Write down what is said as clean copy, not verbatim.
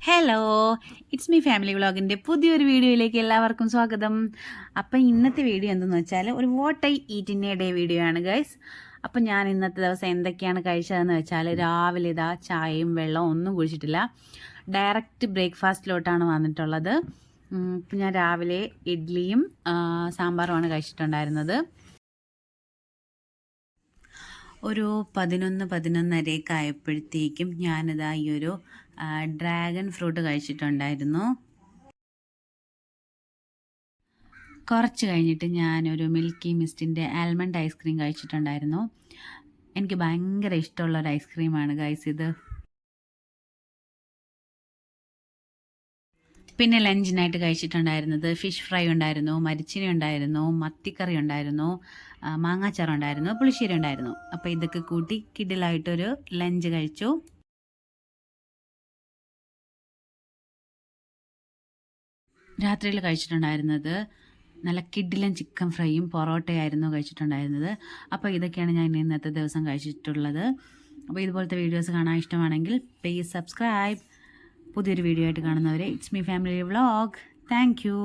Hello, it's me family വ്ളോഗിൻ്റെ പുതിയൊരു വീഡിയോയിലേക്ക് എല്ലാവർക്കും സ്വാഗതം. അപ്പം ഇന്നത്തെ വീഡിയോ എന്തെന്ന് വെച്ചാൽ ഒരു what I eat in A day video ആണ് ഗൈസ്. അപ്പം ഞാൻ ഇന്നത്തെ ദിവസം എന്തൊക്കെയാണ് കഴിച്ചതെന്ന് വെച്ചാൽ രാവിലെ ഇതാ ചായയും വെള്ളവും ഒന്നും കുടിച്ചിട്ടില്ല. ഡയറക്റ്റ് ബ്രേക്ക്ഫാസ്റ്റിലോട്ടാണ് വന്നിട്ടുള്ളത്. ഇപ്പം ഞാൻ രാവിലെ ഇഡ്ഡലിയും സാമ്പാറുമാണ് കഴിച്ചിട്ടുണ്ടായിരുന്നത്. ഒരു 11-11:30 ആയപ്പോഴത്തേക്കും ഞാനിതാ ഈ ഒരു ഡ്രാഗൺ ഫ്രൂട്ട് കഴിച്ചിട്ടുണ്ടായിരുന്നു. കുറച്ച് കഴിഞ്ഞിട്ട് ഞാനൊരു മിൽക്കി മിസ്റ്റിൻ്റെ ആൽമണ്ട് ഐസ്ക്രീം കഴിച്ചിട്ടുണ്ടായിരുന്നു. എനിക്ക് ഭയങ്കര ഇഷ്ടമുള്ളൊരു ഐസ്ക്രീമാണ് ഗൈസ് ഇത്. പിന്നെ ലഞ്ചിനായിട്ട് കഴിച്ചിട്ടുണ്ടായിരുന്നത് ഫിഷ് ഫ്രൈ ഉണ്ടായിരുന്നു, മരിച്ചിനി ഉണ്ടായിരുന്നു, മത്തിക്കറി ഉണ്ടായിരുന്നു, മാങ്ങാച്ചാറ് ഉണ്ടായിരുന്നു, പുളിശ്ശേരി ഉണ്ടായിരുന്നു. അപ്പോൾ ഇതൊക്കെ കൂട്ടി കിഡിലായിട്ടൊരു ലഞ്ച് കഴിച്ചു. രാത്രിയിൽ കഴിച്ചിട്ടുണ്ടായിരുന്നത് നല്ല കിഡിലൻ ചിക്കൻ ഫ്രൈയും പൊറോട്ടയായിരുന്നു കഴിച്ചിട്ടുണ്ടായിരുന്നത്. അപ്പോൾ ഇതൊക്കെയാണ് ഞാൻ ഇന്നത്തെ ദിവസം കഴിച്ചിട്ടുള്ളത്. അപ്പോൾ ഇതുപോലത്തെ വീഡിയോസ് കാണാൻ ഇഷ്ടമാണെങ്കിൽ പ്ലീസ് സബ്സ്ക്രൈബ്. പുതിയൊരു വീഡിയോ ആയിട്ട് കാണുന്നവരെ it's me family vlog. Thank you.